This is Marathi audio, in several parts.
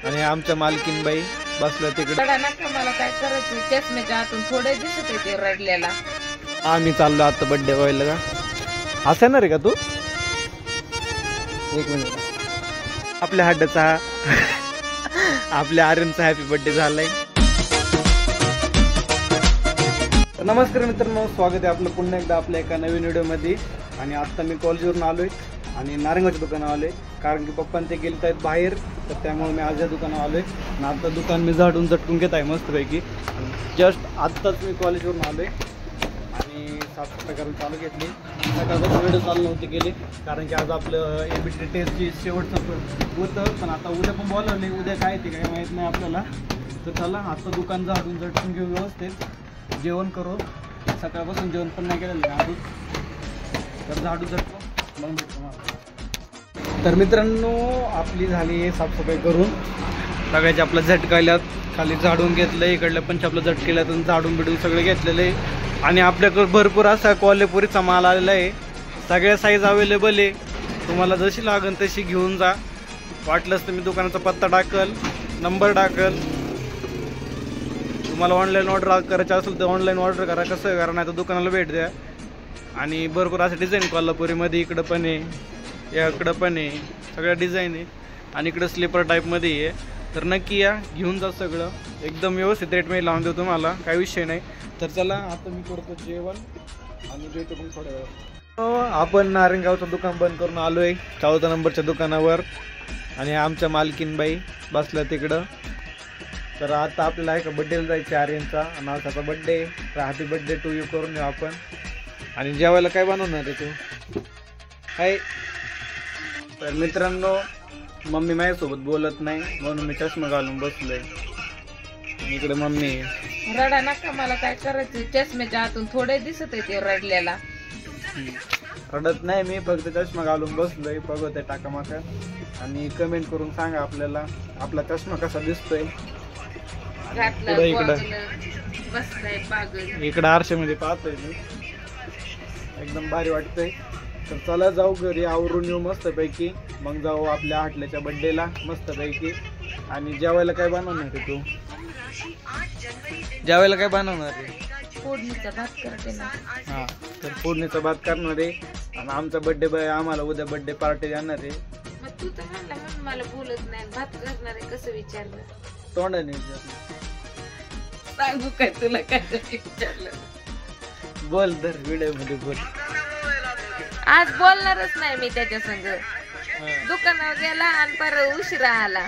आणि आमच्या मालकीनबाई बसल्या तिकडे. नका मला काय करायचं, चष्म्याच्या आतून थोडे दिसत आहे ते रडलेला. आम्ही चाललो आता बर्थडे व्हायला का असं ना रे का तू. एक मिनिट, आपल्या हड्डाचा आपल्या आर्यनचा हॅपी बर्थडे झालाय. नमस्कार मित्रांनो, स्वागत आहे आपलं पुन्हा एकदा आपल्या एका नवीन व्हिडिओमध्ये. आणि आता मी कॉलेजवरून आलोय आणि नारंगाच्या दुकानावर आलोय, कारण की पप्पा ते गेले आहेत बाहेर, तर त्यामुळे मी आज या दुकानावर आलोय. आणि आता दुकान मी झाडून झटकून घेत आहे मस्तपैकी. जस्ट आत्ताच मी कॉलेजवरून आलोय आणि साफसफाई करून चालू घेतली. सकाळपासून व्हिडिओ चालू नव्हते केले, कारण की आज आपलं एबीटी टेस्टची शेवटचं होतं. पण आता उद्या पण बोलावले, उद्या काय ते काही माहीत नाही आपल्याला. तर चला आता दुकान झाडून झटकून घेऊ, व्यवस्थित जेवण करू. सकाळपासून जेवण पण नाही केलेलं आहे अजून, तर झाडू झटकू मग भेटतो मला. तर मित्रांनो, आपली झाली साफसफाई करून, सगळ्याचे आपलं झटकायल्यात, खाली झाडून घेतलं, इकडल्या पण आपलं झटकेल्यात, झाडून बिडून सगळे घेतलेलं आहे. आणि आपल्याकडे भरपूर असा कोल्हापुरीचा माल आलेला आहे, सगळ्या साईज अवेलेबल आहे. तुम्हाला जशी लागेल तशी घेऊन जा. वाटलंच तर मी दुकानाचा पत्ता टाकल, नंबर टाकल. तुम्हाला ऑनलाईन ऑर्डर करायचं असेल तर ऑनलाईन ऑर्डर करा, कसं करा, नाही तर दुकानाला भेट द्या. आणि भरपूर असं डिझाईन कोल्हापुरीमध्ये इकडं पण आहे, याकडं पण आहे, सगळ्या डिझाईन आहे. आणि इकडं स्लीपर टाईपमध्ये आहे. तर नक्की या, घेऊन जा सगळं, एकदम व्यवस्थित रेटमध्ये लावून देऊ तुम्हाला, काही विषय नाही. तर चला आता मी करतो जेवण आणि भेटू पण थोड्या वेळात. आपण नारायणगावचं दुकान बंद करून आलो आहे 14 नंबरच्या दुकानावर. आणि आमच्या मालकीनबाई बसल्या तिकडं. तर आता आपल्याला आहे का बड्डेला जायचं आर्यनचा, आणि आज त्याचा बड्डे, तर हॅपी बड्डे टू यू करून येऊ आपण. आणि जेवायला काय बनवणार आहे तू काय. तर मित्रांनो, मम्मी माझ्यासोबत बोलत नाही म्हणून मी चष्मा घालून बसलोय. इकडे मम्मी. रडा नका मला काय करायचं, चष्म्याच्या आतून थोडे दिसत आहे ते रडलेला. रडत नाही मी, फक्त चष्मा घालून बसलोय, बघतोय टाकामाका. आणि कमेंट करून सांगा आपल्याला आपला चष्मा कसा दिसतोय. इकडं आरशामध्ये पाहतोय मी, एकदम भारी वाटतंय. तर चला जाऊ घरी, आवरून येऊ मस्तपैकी, मग जाऊ आपल्या हाटल्याच्या बड्डेला मस्तपैकी. आणि जेवायला काय बनवणार आहे तू, जेवायला काय बनवणार आहे. फोडणीचा भात करते ना. हा, तर फोडणीचा भात करणार आहे. आणि आमचा बड्डे बाय आम्हाला उद्या बड्डे पार्टी देणार आहे. मग तू तर म्हणला म्हणून मला बोलत नाही, भात करणार आहे कसं विचारलं. तोंडाने विचारलं, सांगू काय तुला काय विचारलं. बोल तर व्हिडिओ मध्ये बोल. आज बोलणारच नाही मी त्याच्या संग. दुकानावर गेला आणि परत उशिरा आला.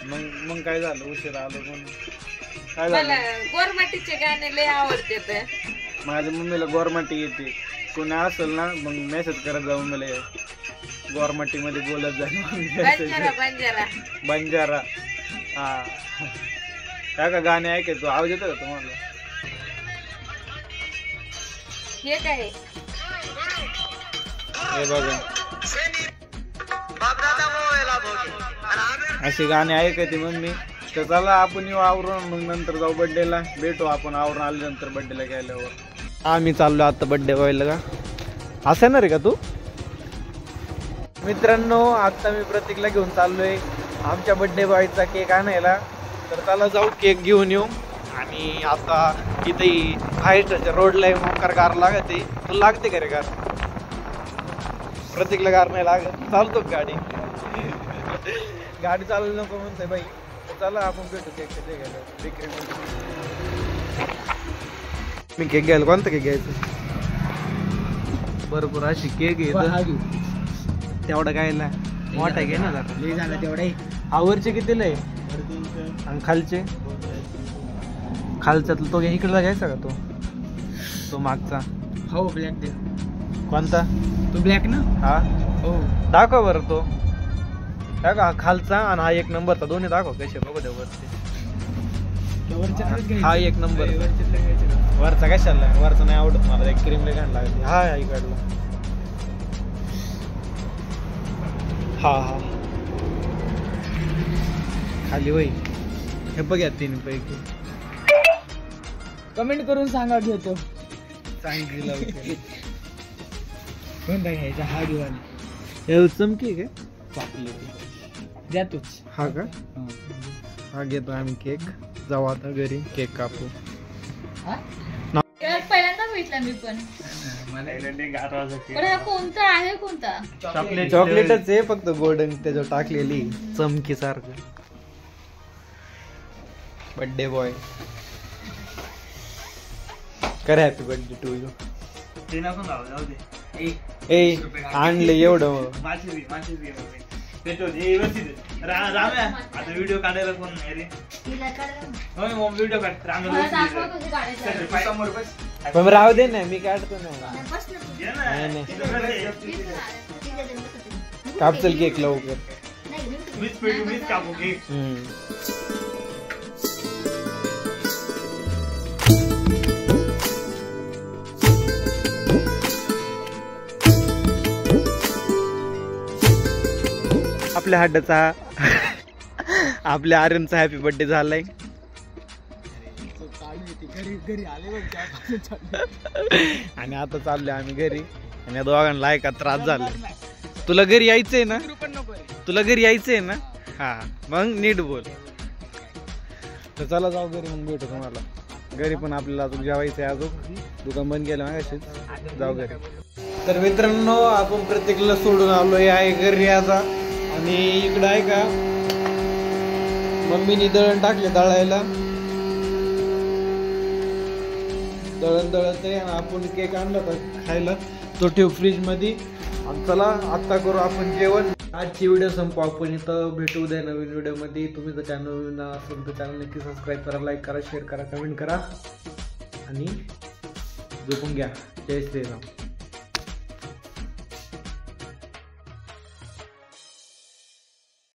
मग काय झालं, उशिरा आलो म्हणून काय मला झालं. गोरमाटीचे गाणे लय आवडते ते. माझ्या मम्मीला गोरमाटी येते, कोणी असेल ना मग मेसेज करत जा मम्मीला, गोरमाटी मध्ये बोलत जा. बंजारा बंजारा बंजारा. हा, काय का गाणे ऐकायचो, आवाज येतो का तुम्हाला. हे काय हे बघा, अशी गाणी ऐकायची मम्मी. तर चला आपण येऊ आवरून, मग नंतर जाऊ बड्डेला, भेटू आपण आवरून आल्यानंतर बड्डेला गेल्यावर. आम्ही चाललो आता बड्डे व्हायला का असं ना रे का तू. मित्रांनो, आता मी प्रतीकला घेऊन चाललोय आमच्या बड्डे बॉयचा केक आणायला. तर चला जाऊ, केक घेऊन येऊ. आणि आता इथे हायस्टच्या रोडला मोकार कार लागते. तुला लागते का रे कार. प्रतीकला कार नाही लागत, चालतो गाडी. गाडी चालवली नको म्हणते बाई. चला आपण भेटू केक घ्यायला बेकरीमध्ये. मी केक घ्यायला, कोणता केक घ्यायचं. बरोबर अशी केक आहे तेवढा घ्यायला, मोठा घे ना जरा तेवढा. आवरचे कितीला आहे आणि खालचे. खालच्यातला तो इकडला घ्यायचा का, तो मागचा. हो ब्लॅक दे. कोणता तो ब्लॅक ना. हा हो दाखव बरं तो. हा खालचा आणि हा 1 नंबरचा, दोन्ही दाखव कसे बघू द्या वरती. हा 1 नंबर. वरचा कशाला, वरचा नाही आवडत मला, एक क्रीम घाण लागते. हा इकडला. हा हा खाली वय. हे बघ्या 3 पैकी. कमेंट करून सांगा, घेतो. सांगितलं कोणता घ्यायचा, हा घेऊन. हे चमकी काय चॉकलेट. जातोच. हा का? हा घेतो आम्ही केक. जाऊ आता घरी केक कापू. पहिल्यांदा बघितला मी पण हा कोणता आहे कोणता चॉकलेटच आहे फक्त गोल्डन त्याच्यावर टाकलेली चमकी सारखं. बर्थडे बॉय कर हॅपी बर्थडे टू यू. ए आणले एवढं आता व्हिडिओ काढायला कोण नाही रे. व्हिडिओ पण राहू दे ना मी काढतो ना. नाही कापचल केक लवकर. आपल्या हाडाचा आपल्या आर्यनचा हॅपी बर्थडे झालाय. आणि आता चाललोय आम्ही घरी. आणि या दोघांना ऐका त्रास झाला. तुला घरी यायचंय ना? तुला घरी यायचंय ना? हा मग नीट बोल. तर चला जाऊ घरी मग भेटू तुम्हाला. घरी पण आपल्याला अजून जेवायचंय. अजून दुकान बंद केलं मागाशीच. जाऊ घरी. तर मित्रांनो आपण प्रत्येकाला सोडून आलोय आहे घरी आता. आणि इकडं आहे का मम्मीने दळण टाकले दळायला. दळण दळत आहे. आपण केक आणला होता खायला तो ठेव फ्रीज मध्ये. आणि चला आत्ता करू आपण जेवण. आजची व्हिडिओ संपू आपण इथं. भेटू उद्या नवीन व्हिडिओ मध्ये. तुम्ही जर चॅनल नवीन असेल तर चॅनल नक्की सबस्क्राईब करा, लाईक करा, शेअर करा, कमेंट करा आणि झोपून घ्या. जय श्रीराम.